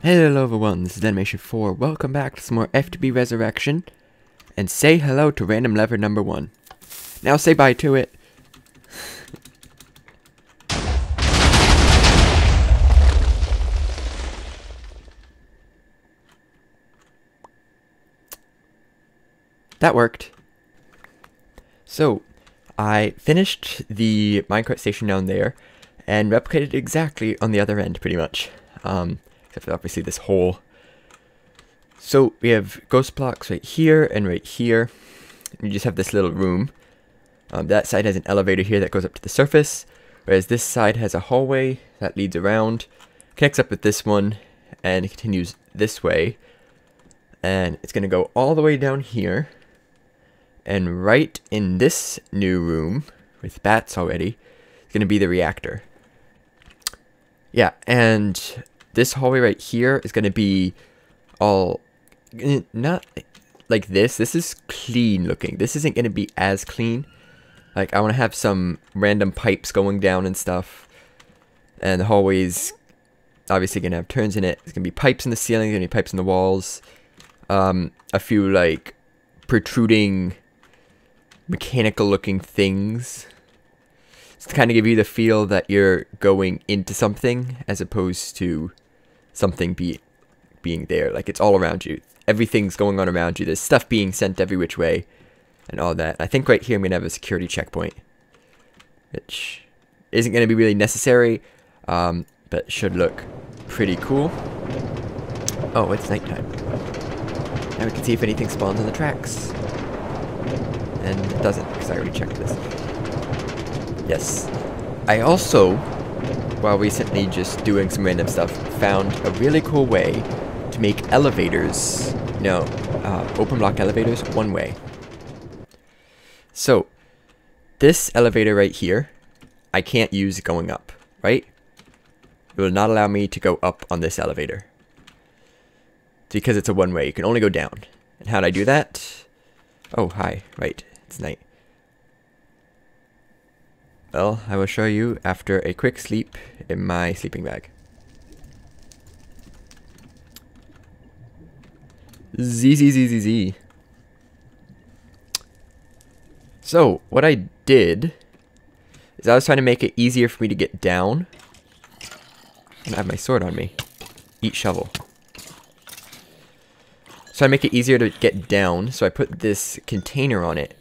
Hello everyone, this is Animation 4. Welcome back to some more FTB Resurrection. And say hello to random lever number 1. Now say bye to it. That worked. So, I finished the minecart station down there and replicated exactly on the other end, pretty much. Except for obviously this hole. So we have ghost blocks right here and right here. And you just have this little room. That side has an elevator here that goes up to the surface, whereas this side has a hallway that leads around, connects up with this one, and it continues this way. And it's going to go all the way down here. And right in this new room, with bats already, is going to be the reactor. Yeah, and this hallway right here is going to be all, not like this. This is clean looking. This isn't going to be as clean. Like, I want to have some random pipes going down and stuff. And the hallway's obviously going to have turns in it. There's going to be pipes in the ceiling. There's going to be pipes in the walls. A few, like, protruding mechanical looking things. Just to kind of give you the feel that you're going into something as opposed to something being there. Like, it's all around you. Everything's going on around you. There's stuff being sent every which way and all that. I think right here I'm going to have a security checkpoint, which isn't going to be really necessary, but should look pretty cool. Oh, it's nighttime. Now we can see if anything spawns on the tracks. And it doesn't, because I already checked this. Yes. I also, while recently just doing some random stuff, found a really cool way to make elevators, open block elevators one way. So, this elevator right here, I can't use going up, right? It will not allow me to go up on this elevator. Because it's a one way, you can only go down. And how do I do that? Oh, hi, right, it's night. Well, I will show you after a quick sleep in my sleeping bag. Z. So, what I did is I was trying to make it easier for me to get down. And I have my sword on me. Eat shovel. So I make it easier to get down, so I put this container on it.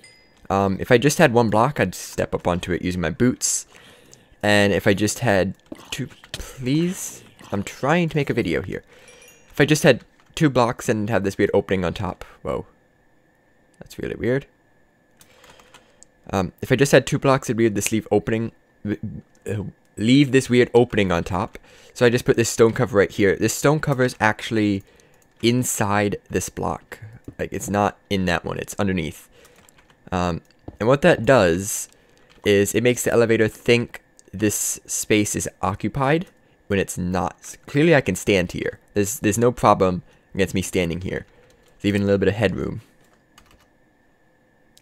If I just had one block, I'd step up onto it using my boots. And if I just had two... Please? I'm trying to make a video here. If I just had 2 blocks and have this weird opening on top... Whoa. That's really weird. If I just had 2 blocks, it'd be this leave this weird opening on top. So I just put this stone cover right here. This stone cover is actually inside this block. Like, it's not in that one, it's underneath. And what that does is it makes the elevator think this space is occupied when it's not. Clearly I can stand here. There's no problem against me standing here. There's even a little bit of headroom.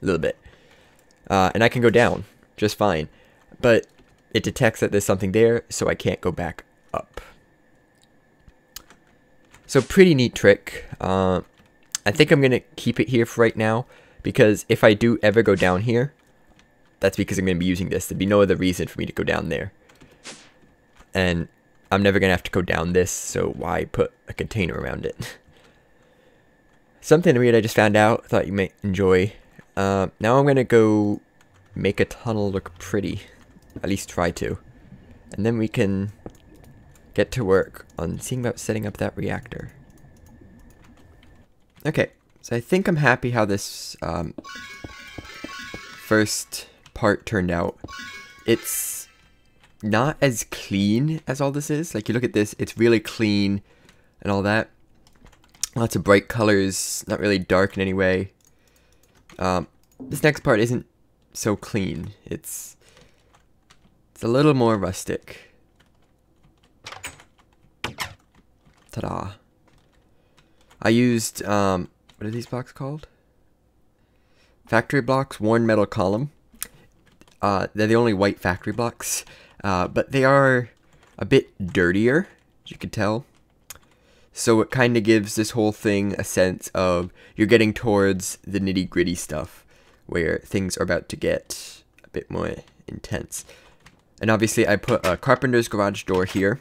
A little bit. And I can go down just fine. But it detects that there's something there, so I can't go back up. So pretty neat trick. I think I'm going to keep it here for right now. Because if I do ever go down here, that's because I'm going to be using this. There'd be no other reason for me to go down there. And I'm never going to have to go down this, so why put a container around it? Something weird I just found out, thought you might enjoy. Now I'm going to go make a tunnel look pretty. At least try to. And then we can get to work on seeing about setting up that reactor. Okay. So I think I'm happy how this first part turned out. It's not as clean as all this is. Like, you look at this, it's really clean and all that. Lots of bright colors, not really dark in any way. This next part isn't so clean. It's a little more rustic. Ta-da. I used, what are these blocks called? Factory blocks, worn metal column. They're the only white factory blocks. But they are a bit dirtier, as you can tell. So it kind of gives this whole thing a sense of you're getting towards the nitty-gritty stuff, where things are about to get a bit more intense. And obviously I put a carpenter's garage door here.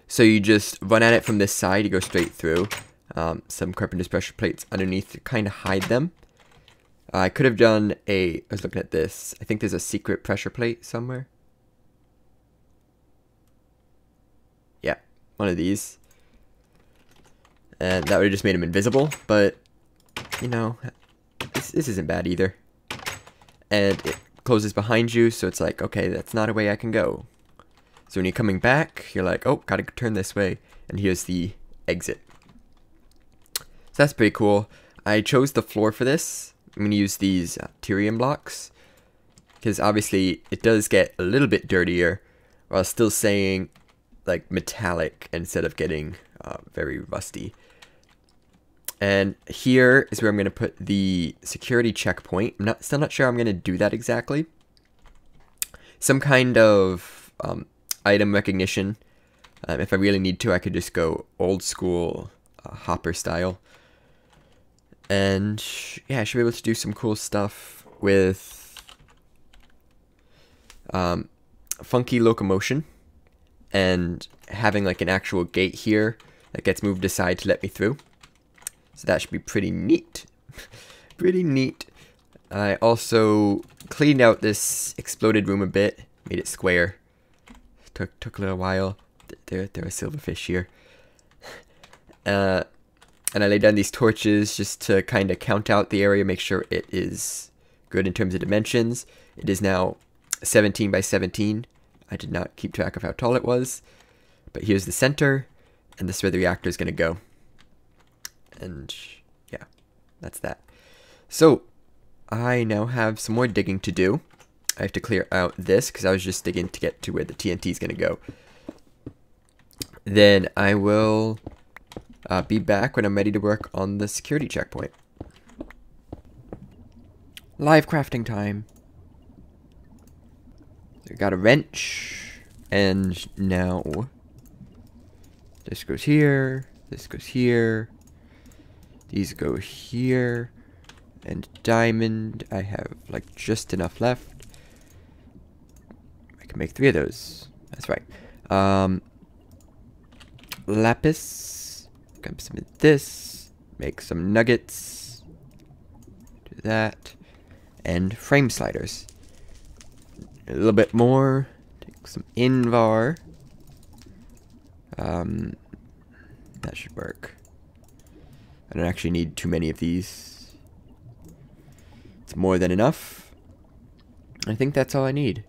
So you just run at it from this side, you go straight through. Some carpenter's pressure plates underneath to kind of hide them. I could have done I was looking at this, I think there's a secret pressure plate somewhere. Yeah, one of these. And that would have just made them invisible, but, you know, this isn't bad either. And it closes behind you, so it's like, okay, that's not a way I can go. So when you're coming back, you're like, oh, gotta turn this way, and here's the exit. So that's pretty cool. I chose the floor for this. I'm gonna use these Tyrium blocks, because obviously it does get a little bit dirtier, while still saying, like, metallic instead of getting very rusty. And here is where I'm going to put the security checkpoint. I'm still not sure how I'm going to do that exactly. Some kind of item recognition. If I really need to, I could just go old school hopper style. And yeah, I should be able to do some cool stuff with funky locomotion. And having like an actual gate here that gets moved aside to let me through. So that should be pretty neat. Pretty neat. I also cleaned out this exploded room a bit. Made it square. Took a little while. There are silverfish here. And I laid down these torches just to kind of count out the area. Make sure it is good in terms of dimensions. It is now 17 by 17. I did not keep track of how tall it was. But here's the center. And this is where the reactor is going to go. And yeah, that's that. So I now have some more digging to do. I have to clear out this because I was just digging to get to where the TNT is going to go. Then I will be back when I'm ready to work on the security checkpoint. Live crafting time. So we got a wrench. And now this goes here. This goes here. These go here, and diamond, I have like just enough left. I can make 3 of those, that's right. Lapis, grab some of this, make some nuggets, do that, and frame sliders. A little bit more, take some Invar, that should work. I don't actually need too many of these. It's more than enough. I think that's all I need.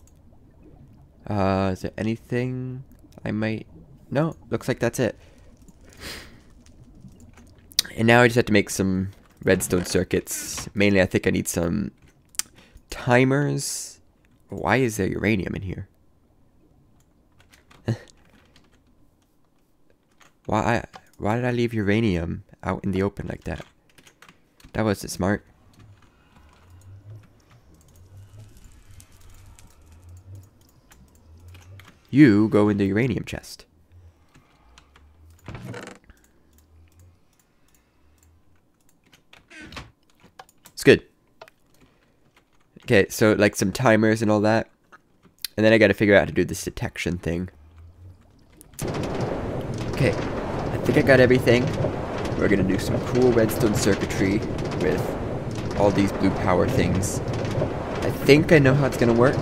Is there anything I might... No, looks like that's it. And now I just have to make some redstone circuits. Mainly I think I need some timers. Why is there uranium in here? Why did I leave uranium out in the open like that? That wasn't smart. You go in the uranium chest. It's good. Okay, so like some timers and all that. And then I gotta figure out how to do this detection thing. Okay, I think I got everything. We're gonna do some cool redstone circuitry with all these blue power things. I think I know how it's gonna work.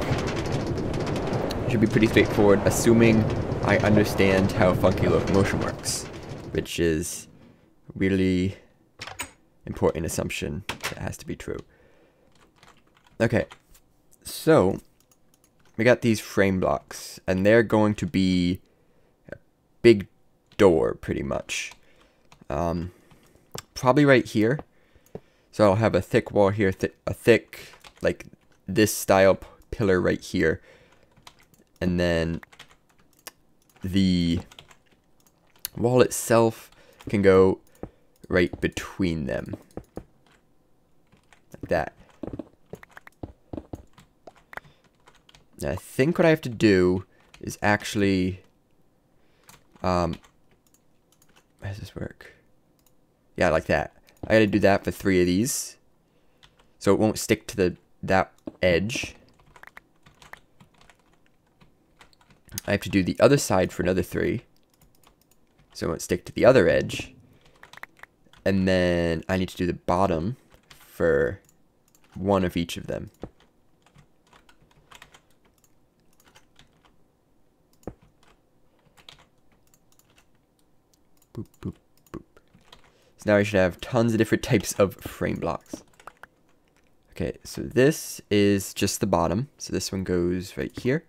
Should be pretty straightforward, assuming I understand how funky locomotion works, which is a really important assumption that has to be true. Okay, so we got these frame blocks, and they're going to be a big door, pretty much. Probably right here. So I'll have a thick wall here, a thick, like this style pillar right here. And then the wall itself can go right between them. Like that. Now I think what I have to do is actually does this work? Yeah, like that. I gotta do that for 3 of these. So it won't stick to that edge. I have to do the other side for another 3. So it won't stick to the other edge. And then I need to do the bottom for 1 of each of them. Boop, boop, boop. So now I should have tons of different types of frame blocks. Okay, so this is just the bottom. So this one goes right here.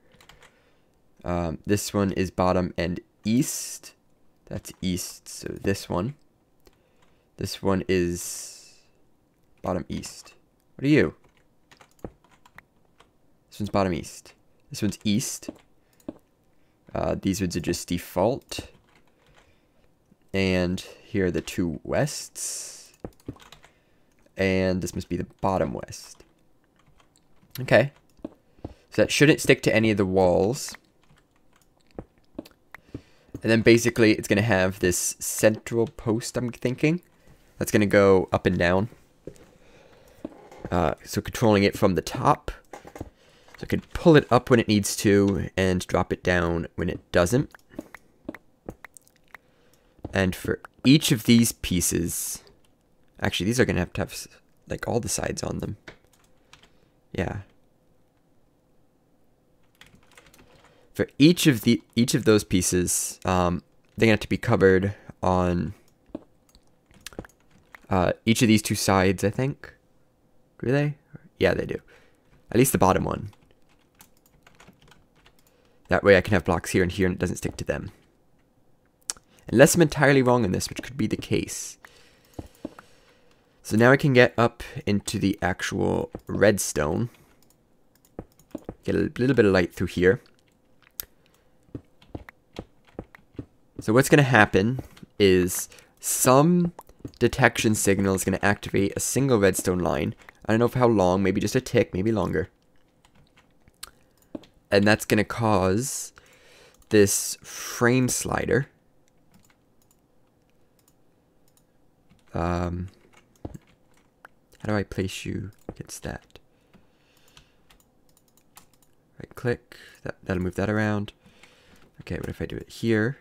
This one is bottom and east. That's east. So this one. This one is bottom east. What are you? This one's bottom east. This one's east. These ones are just default. And here are the 2 wests. And this must be the bottom west. Okay. So that shouldn't stick to any of the walls. And then basically it's going to have this central post, I'm thinking. That's going to go up and down. So controlling it from the top. So I can pull it up when it needs to and drop it down when it doesn't. And for each of these pieces, actually these are going to have like all the sides on them. Yeah. For each of those pieces, they're going to have to be covered on each of these 2 sides, I think. Do they? Yeah, they do. At least the bottom one. That way I can have blocks here and here and it doesn't stick to them. Unless I'm entirely wrong in this, which could be the case. So now I can get up into the actual redstone. Get a little bit of light through here. So what's going to happen is some detection signal is going to activate a single redstone line. I don't know for how long, maybe just a tick, maybe longer. And that's going to cause this frame slider. How do I place you against that? Right click, that'll move that around. Okay, what if I do it here?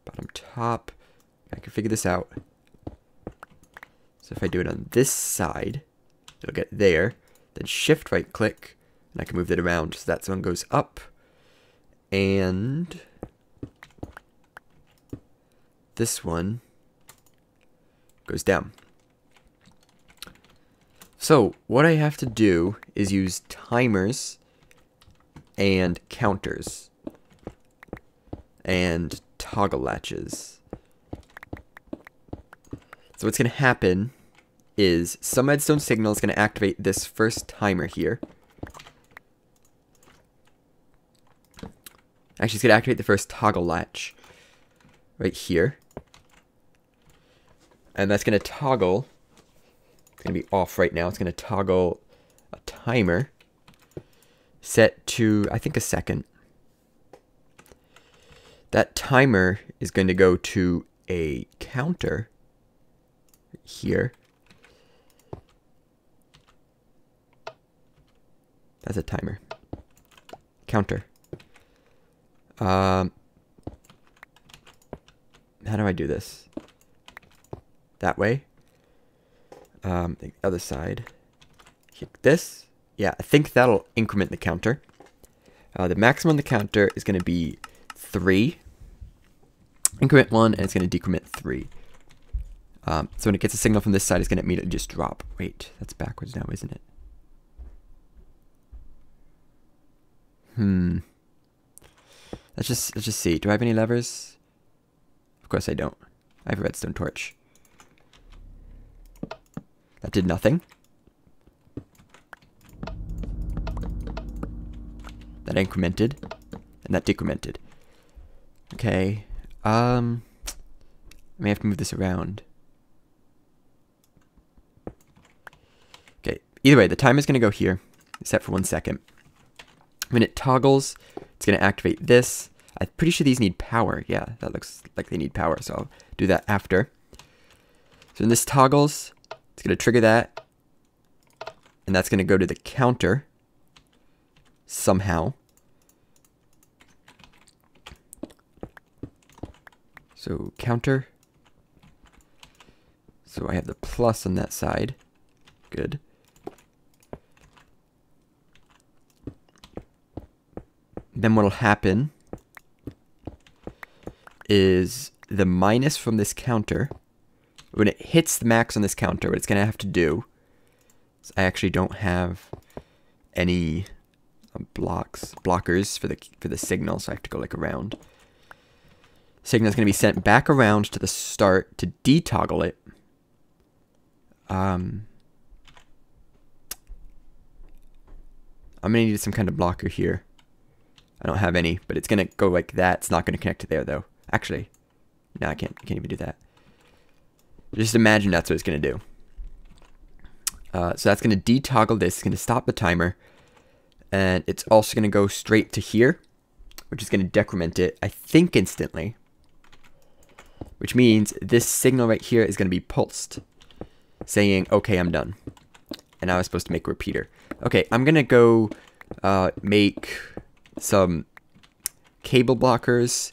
Bottom top. I can figure this out. So if I do it on this side, it'll get there. Then shift right click, and I can move that around. So that one goes up. And this one goes down. So what I have to do is use timers and counters and toggle latches. So what's going to happen is some redstone signal is going to activate this first timer here. Actually, it's going to activate the first toggle latch right here. And that's going to toggle. It's going to be off right now. It's going to toggle a timer set to, I think, a second. That timer is going to go to a counter here. That's a timer. Counter. How do I do this? That way. The other side. Kick this. Yeah, I think that'll increment the counter. The maximum on the counter is going to be 3. Increment 1, and it's going to decrement 3. So when it gets a signal from this side, it's going to immediately just drop. Wait, that's backwards now, isn't it? Let's just see. Do I have any levers? Of course I don't. I have a redstone torch. That did nothing. That incremented. And that decremented. Okay. I may have to move this around. Okay. Either way, the timer's going to go here. Set for 1 second. When it toggles, it's going to activate this. I'm pretty sure these need power. Yeah, that looks like they need power, so I'll do that after. So when this toggles, it's going to trigger that, and that's going to go to the counter somehow. So counter. So I have the plus on that side. Good. Then what'll happen is the minus from this counter, when it hits the max on this counter, what it's going to have to do is I actually don't have any blockers for the signal, so I have to go like around. Signal is going to be sent back around to the start to detoggle it. I'm going to need some kind of blocker here. I don't have any, but it's going to go like that. It's not going to connect to there, though. Actually, no, I can't even do that. Just imagine that's what it's going to do. So that's going to detoggle this. It's going to stop the timer. And it's also going to go straight to here, which is going to decrement it, I think, instantly. Which means this signal right here is going to be pulsed, saying, okay, I'm done. And now I'm supposed to make a repeater. Okay, I'm going to go make some cable blockers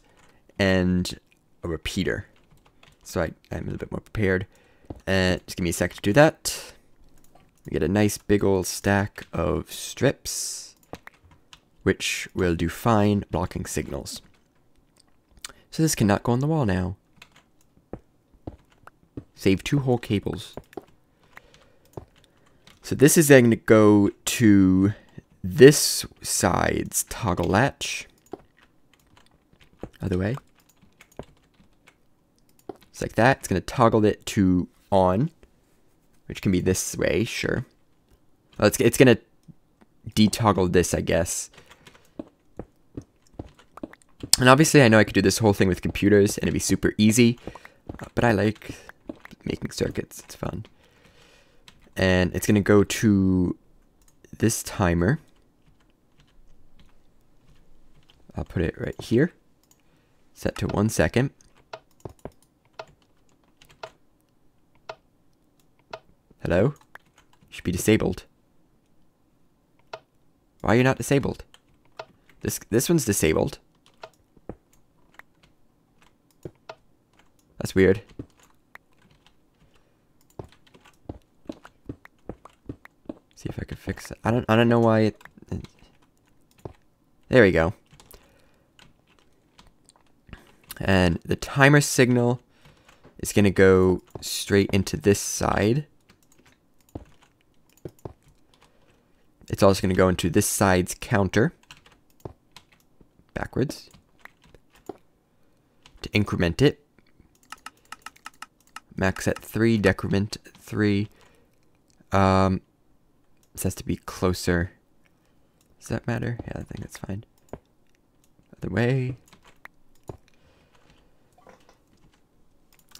and a repeater. So I'm a little bit more prepared. And just give me a sec to do that. We get a nice big old stack of strips, which will do fine blocking signals. So this cannot go on the wall now. Save 2 whole cables. So this is then going to go to this side's toggle latch. Other way. It's like that. It's going to toggle it to on, which can be this way, sure. Well, it's going to detoggle this, I guess. And obviously I know I could do this whole thing with computers and it'd be super easy, but I like making circuits. It's fun. And it's going to go to this timer. I'll put it right here. Set to 1 second. Hello? You should be disabled. Why are you not disabled? This one's disabled. That's weird. See if I can fix it. I don't know why it. There we go. And the timer signal is going to go straight into this side. It's also going to go into this side's counter. Backwards. To increment it. Max at 3, decrement 3. This has to be closer. Does that matter? Yeah, I think that's fine. Other way.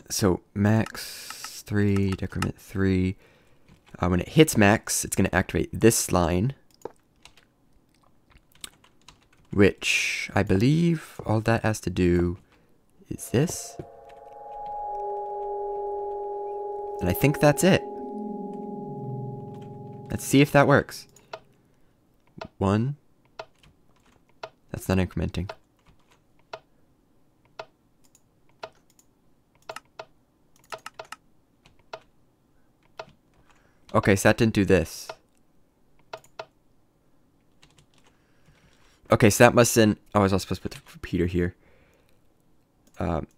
So max 3, decrement 3. When it hits max, it's going to activate this line, which I believe all that has to do is this. And I think that's it. Let's see if that works. 1. That's not incrementing. Okay, so that didn't do this. Okay, so that must then. Oh, I was also supposed to put the repeater here.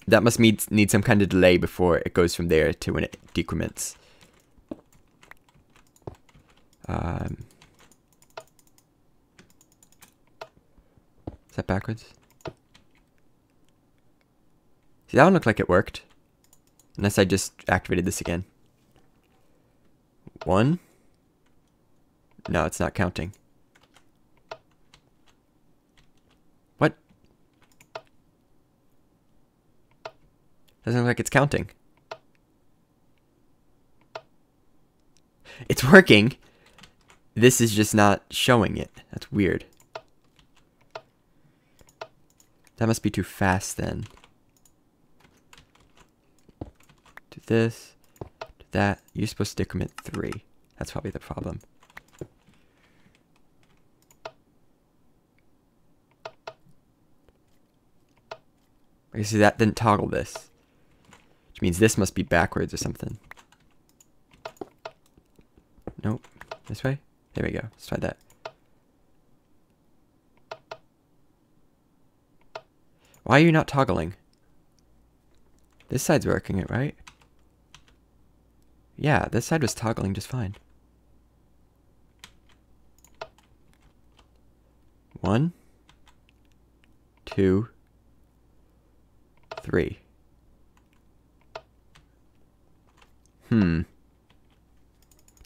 That must need some kind of delay before it goes from there to when it decrements. Is that backwards? See, that one looked like it worked. Unless I just activated this again. 1. No, it's not counting. What? Doesn't look like it's counting. It's working. This is just not showing it. That's weird. That must be too fast then. Do this, do that. You're supposed to decrement 3. That's probably the problem. I see that didn't toggle this. Which means this must be backwards or something. Nope. This way? There we go. Let's try that. Why are you not toggling? This side's working it, right? Yeah, this side was toggling just fine. 1, 2, 3.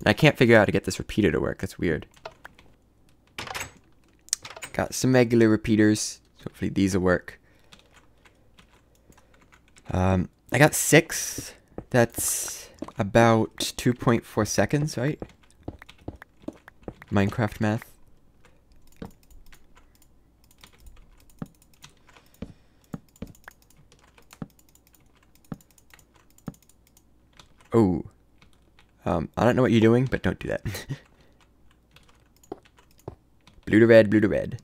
I can't figure out how to get this repeater to work. That's weird. Got some regular repeaters. Hopefully these will work. I got 6. That's about 2.4 seconds, right? Minecraft math. Oh. I don't know what you're doing, but don't do that. Blue to red, blue to red.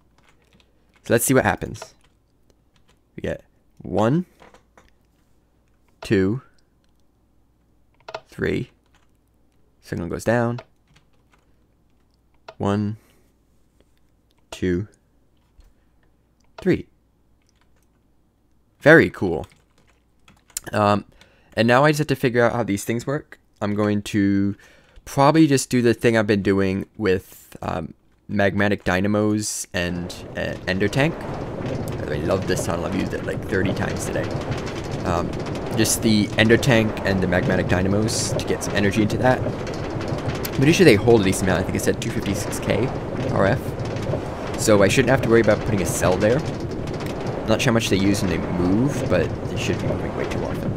So let's see what happens. We get 1, 2, 3. Signal goes down. 1, 2, 3. Very cool. And now I just have to figure out how these things work. I'm going to probably just do the thing I've been doing with magmatic dynamos and ender tank. I love this tunnel. I've used it like 30 times today. Just the ender tank and the magmatic dynamos to get some energy into that. I'm pretty sure they hold a decent amount. I think it said 256k RF. So I shouldn't have to worry about putting a cell there. Not sure how much they use when they move, but they should be moving way too often.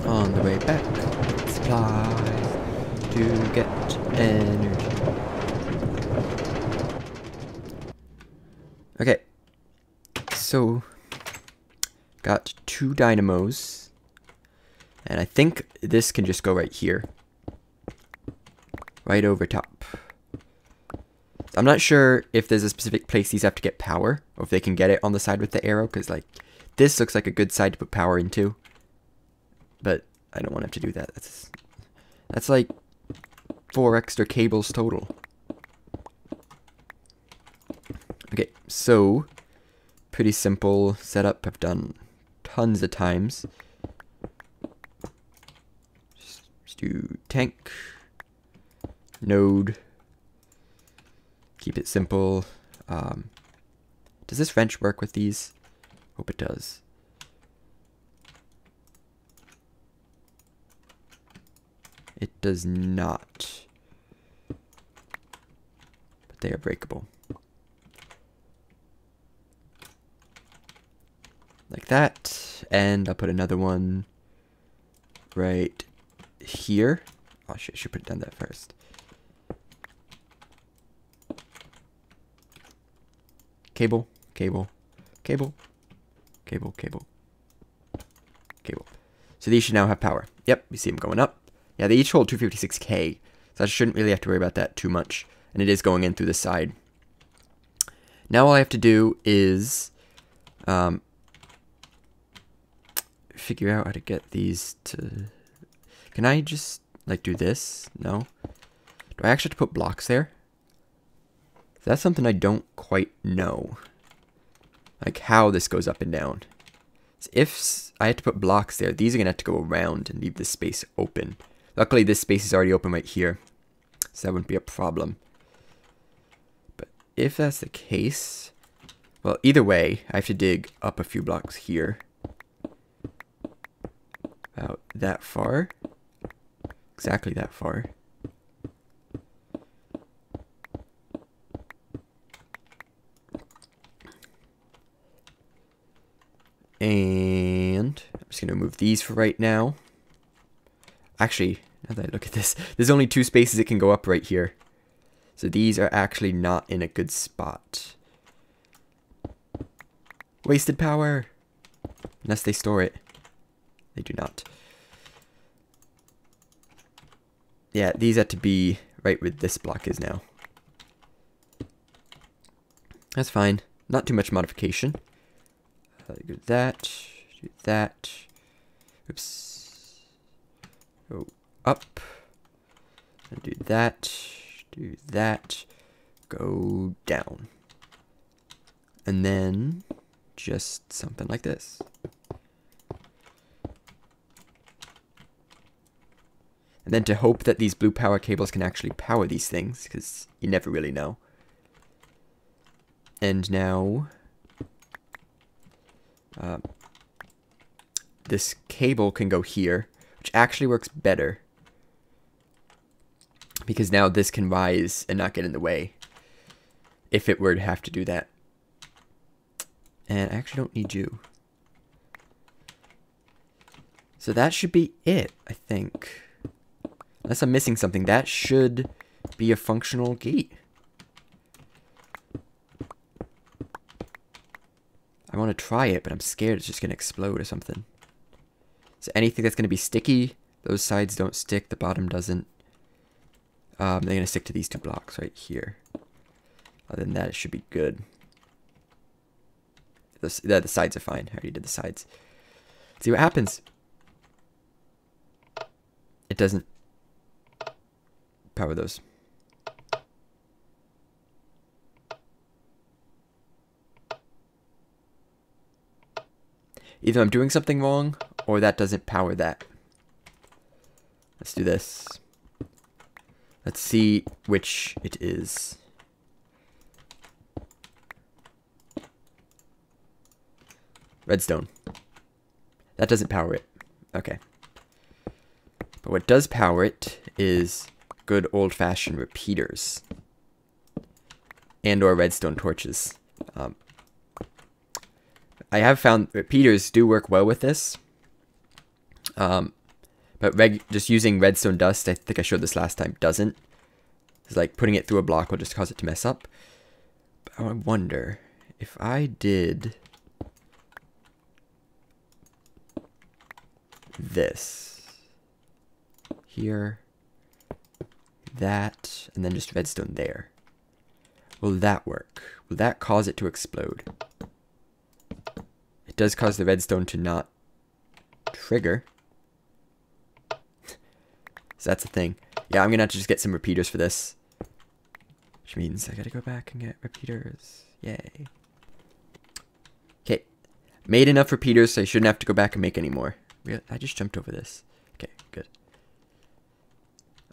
On the way back, supplies to get energy. Okay, so got 2 dynamos, and I think this can just go right here, right over top. I'm not sure if there's a specific place these have to get power, or if they can get it on the side with the arrow, because like this looks like a good side to put power into. But I don't want to have to do that. That's like 4 extra cables total. Okay, so pretty simple setup. I've done tons of times. Just do tank, node, keep it simple. Does this wrench work with these? Hope it does. It does not. But they are breakable. Like that. And I'll put another one right here. Oh shit, I should put it down there first. Cable, cable, cable, cable, cable, cable. So these should now have power. Yep, we see them going up. Yeah, they each hold 256k, so I shouldn't really have to worry about that too much. And it is going in through the side. Now all I have to do is figure out how to get these to... Can I just, like, do this? No? Do I actually have to put blocks there? That's something I don't quite know. Like, how this goes up and down. So if I had to put blocks there, these are going to have to go around and leave this space open. Luckily, this space is already open right here, so that wouldn't be a problem. But if that's the case, well, either way, I have to dig up a few blocks here. About that far. Exactly that far. And I'm just going to move these for right now. Actually, now that I look at this, there's only 2 spaces it can go up right here. So these are actually not in a good spot. Wasted power. Unless they store it. They do not. Yeah, these have to be right where this block is now. That's fine. Not too much modification. Do that. Do that. Oops. Go up. And do that. Do that. Go down. And then just something like this. And then to hope that these blue power cables can actually power these things, because you never really know. And now, this cable can go here, which actually works better. Because now this can rise and not get in the way, if it were to have to do that. And I actually don't need you. So that should be it, I think. Unless I'm missing something, that should be a functional gate. I want to try it, but I'm scared it's just going to explode or something. So anything that's going to be sticky, those sides don't stick, the bottom doesn't. They're going to stick to these two blocks right here. Other than that, it should be good. The sides are fine. I already did the sides. Let's see what happens. It doesn't power those. Either I'm doing something wrong, or that doesn't power that. Let's do this. Let's see which it is. Redstone. That doesn't power it. Okay. But what does power it is good old-fashioned repeaters. And or redstone torches. I have found repeaters do work well with this. But just using redstone dust, I think I showed this last time, doesn't. It's like putting it through a block will just cause it to mess up. But I wonder if I did this here, that, and then just redstone there. Will that work? Will that cause it to explode? It does cause the redstone to not trigger. So that's the thing. Yeah, I'm gonna have to just get some repeaters for this. Which means I gotta go back and get repeaters. Yay. Okay. Made enough repeaters so I shouldn't have to go back and make any more. I just jumped over this. Okay, good.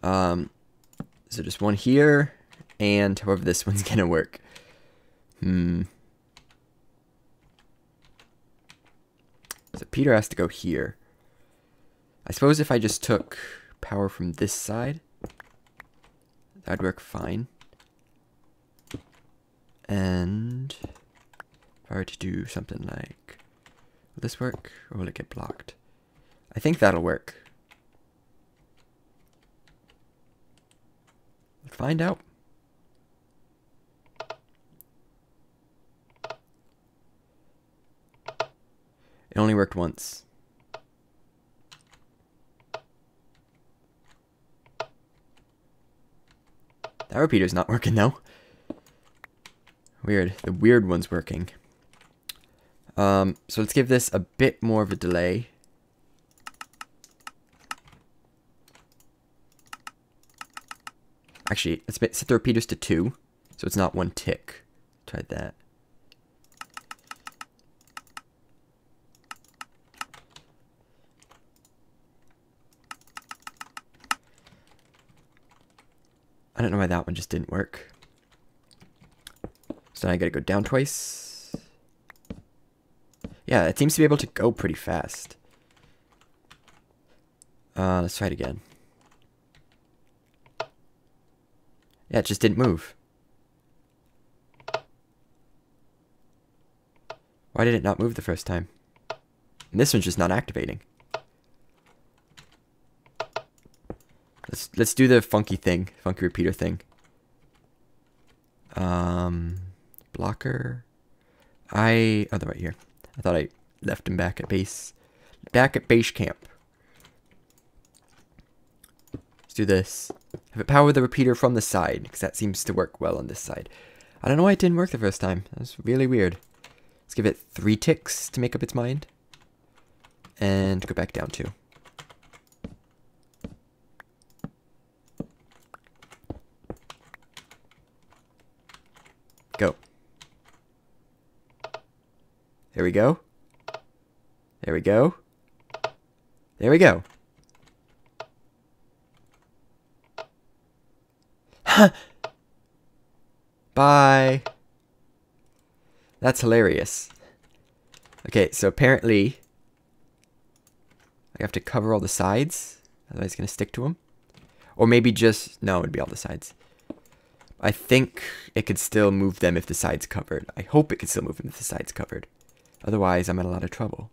So just one here, and however this one's gonna work. So Peter has to go here. I suppose if I just took power from this side, that'd work fine. And if I were to do something like, will this work, or will it get blocked? I think that'll work. Let's find out. It only worked once. That repeater's not working though. Weird. The weird one's working. So let's give this a bit more of a delay. Actually, let's set the repeaters to 2, so it's not 1 tick. Try that. I don't know why that one just didn't work. So now I gotta go down twice. Yeah, it seems to be able to go pretty fast. Let's try it again. Yeah, it just didn't move. Why did it not move the first time? And this one's just not activating. Let's do the funky thing, funky repeater thing. Blocker. Oh, they're right here. I thought I left him back at base. Back at base camp. Let's do this. Have it power the repeater from the side, because that seems to work well on this side. I don't know why it didn't work the first time. That was really weird. Let's give it 3 ticks to make up its mind. And go back down 2. Go. There we go. There we go. There we go. Bye. That's hilarious. Okay, so apparently I have to cover all the sides. Otherwise it's going to stick to them. Or maybe just... No, it would be all the sides. I think it could still move them if the side's covered. I hope it could still move them if the side's covered. Otherwise, I'm in a lot of trouble.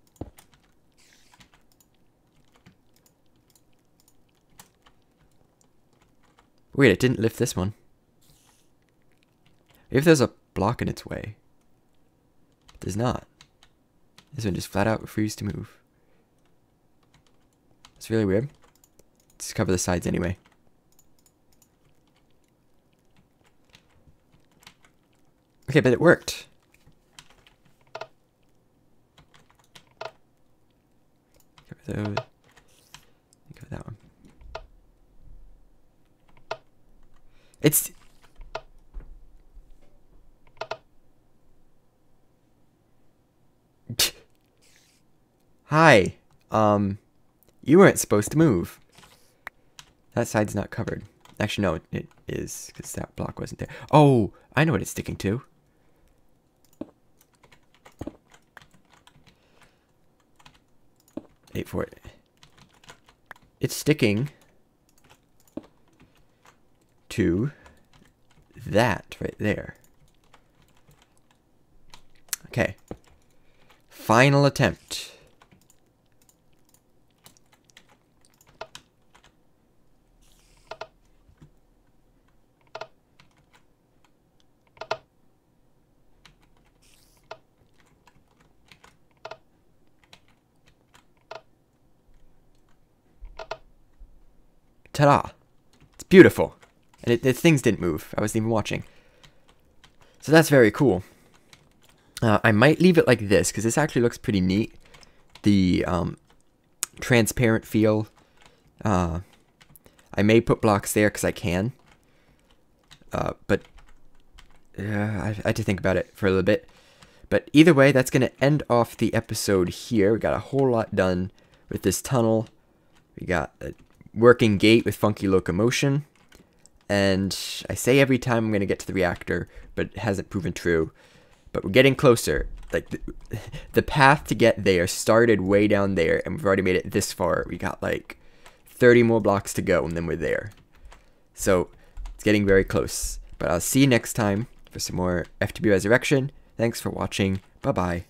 Weird, it didn't lift this one. If there's a block in its way. It does not. This one just flat out refused to move. It's really weird. Let's cover the sides anyway. Okay, but it worked. Cover those. Cover that one. It's... Hi. You weren't supposed to move. That side's not covered. Actually, no, it is, because that block wasn't there. Oh, I know what it's sticking to. Wait for it. It's sticking to that right there. Okay. Final attempt. Ta-da! It's beautiful. And the things didn't move. I wasn't even watching. So that's very cool. I might leave it like this, because this actually looks pretty neat. The transparent feel. I may put blocks there because I can. But I had to think about it for a little bit. But either way, that's going to end off the episode here. We got a whole lot done with this tunnel. We got a working gate with funky locomotion. And I say every time I'm going to get to the reactor, but it hasn't proven true. But we're getting closer. Like, the path to get there started way down there, and we've already made it this far. We got, like, 30 more blocks to go, and then we're there. So, it's getting very close. But I'll see you next time for some more FTB Resurrection. Thanks for watching. Bye-bye.